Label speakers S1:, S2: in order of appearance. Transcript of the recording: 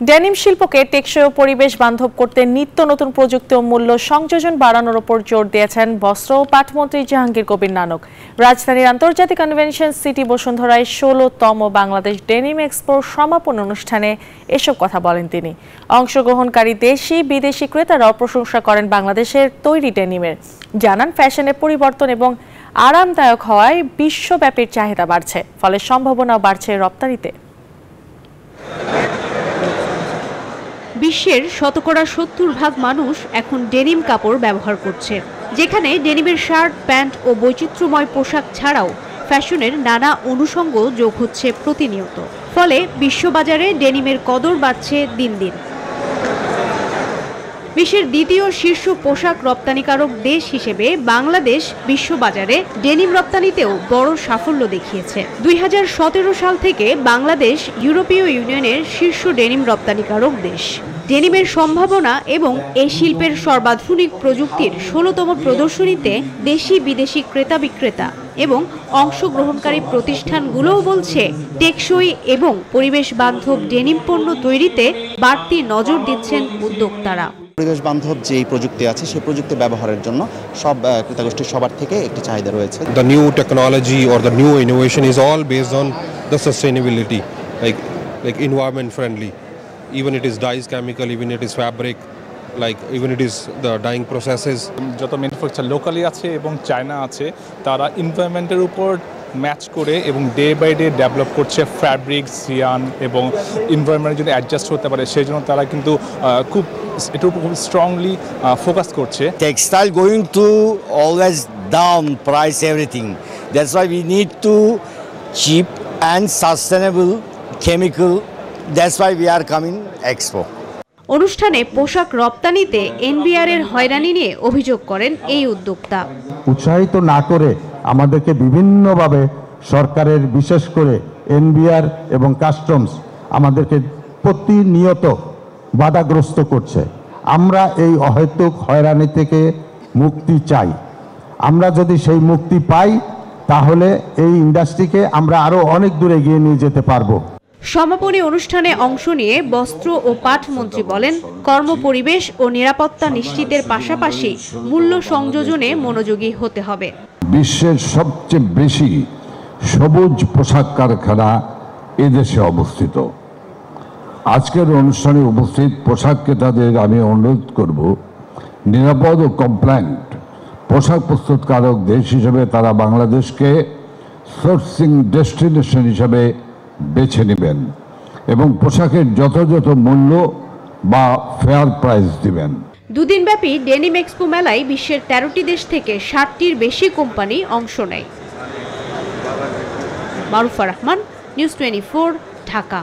S1: Denim শিল্পকে টেকসই ও পরিবেশ বান্ধব করতে নিত্য নতুন প্রযুক্তি ও মূল্য সংযোজন বাড়ানোর উপর জোর দিয়েছেন বস্ত্র ও পাটমন্ত্রী জাহাঙ্গীর কবির নানক। রাজধানীর আন্তর্জাতিক কনভেনশন সিটি বসুন্ধরায় ১৬তম বাংলাদেশ ডেনিম এক্সপোর সমাপন অনুষ্ঠানে এসব কথা বলেন তিনি। অংশগ্রহণকারী দেশি বিদেশি ক্রেতারাও প্রশংসা করেন বাংলাদেশের তৈরি ডেনিমের। জানান, ফ্যাশনের পরিবর্তন এবং আরামদায়ক হওয়ায় বিশ্বব্যাপী চাহিদা বাড়ছে, ফলে সম্ভাবনাও বাড়ছে রপ্তানিতে।
S2: বিশ্বের ৭০% মানুষ এখন ডেনিম কাপড় ব্যবহার করছে, যেখানে ডেনিমের শার্ট, প্যান্ট ও বৈচিত্র্যময় পোশাক ছাড়াও ফ্যাশনের নানা অনুষঙ্গ যোগ হচ্ছে প্রতিনিয়ত। ফলে বিশ্ববাজারে ডেনিমের কদর বাড়ছে দিন দিন। বিশ্বের দ্বিতীয় শীর্ষ পোশাক রপ্তানিকারক দেশ হিসেবে বাংলাদেশ বিশ্ববাজারে ডেনিম রপ্তানিতেও বড় সাফল্য দেখিয়েছে। ২০১৭ সাল থেকে বাংলাদেশ ইউরোপীয় ইউনিয়নের শীর্ষ ডেনিম রপ্তানিকারক দেশ। ডেনিমের সম্ভাবনা এবং এই শিল্পের সর্বাধুনিক প্রযুক্তির ১৬তম প্রদর্শনীতে দেশি বিদেশি ক্রেতা বিক্রেতা এবং অংশগ্রহণকারী প্রতিষ্ঠানগুলোও বলছে, টেকসই এবং পরিবেশ বান্ধব ডেনিম পণ্য তৈরিতে বাড়তি নজর দিচ্ছেন উদ্যোক্তারা।
S3: পরিবেশ বান্ধব যে প্রযুক্তি আছে সেই প্রযুক্তি ব্যবহারের জন্য সব ক্রেতাগোষ্ঠীর সবার থেকে একটি চাহিদা রয়েছে।
S4: The new technology or the new innovation is all based on the sustainability, like environment friendly. Even it is dyes chemical, even it is fabric, like even it is the dyeing processes.
S5: যত manufacture locally আছে এবং China আছে, তারা এনভায়রনমেন্টের উপর match করে এবং day by day develop করছে fabric, Sean এবং এনভায়রনমেন্টের জন্য অ্যাডজাস্ট হতে পারে, সেই জন্য তারা কিন্তু খুব এটার উপর খুব স্ট্রংলি ফোকাস করছে।
S6: Textile going to always down price everything, that's why we need to chip and sustainable chemical, that's why we are coming expo.
S2: অনুষ্ঠানে পোশাক রপ্তানিতে এনবিআর এর হয়রানি নিয়ে অভিযোগ করেন এই উদ্যোক্তা।
S7: উৎসাহিত না করে আমাদেরকে বিভিন্নভাবে সরকারের, বিশেষ করে এনবিআর এবং কাস্টমস আমাদেরকে প্রতিনিয়ত বাধাগ্রস্ত করছে। আমরা এই অহেতুক হয়রানি থেকে মুক্তি চাই। আমরা যদি সেই মুক্তি পাই, তাহলে এই ইন্ডাস্ট্রিকে আমরা আরো অনেক দূরে এগিয়ে নিয়ে যেতে পারবো।
S2: সমাপনী অনুষ্ঠানে অংশ নিয়ে বস্ত্র ও পাট মন্ত্রী বলেন, কর্মপরিবেশ ও নিরাপত্তা নিশ্চিতের পাশাপাশি মূল্য সংযোজনে মনোযোগী হতে হবে।
S7: বিশ্বের সবচেয়ে বেশি সবুজ পোশাক কারখানা এদেশে অবস্থিত। আজকের অনুষ্ঠানে উপস্থিত পোশাক ক্রেতাদের আমি অনুরোধ করব, নিরাপদ ও কমপ্লায়েন্ট পোশাক প্রস্তুতকারক দেশ হিসেবে তারা বাংলাদেশকে সোর্সিং ডেস্টিনেশন হিসেবে বেছে নেবেন এবং পোশাকের যথাযথ মূল্য বা ফেয়ার প্রাইস দিবেন।
S2: দুদিনব্যাপী ডেনিম এক্সপো মেলায় বিশ্বের ১৩টি দেশ থেকে ৬০টির বেশি কোম্পানি অংশ নেয়। মারুফা রহমান, নিউজ 24, ঢাকা।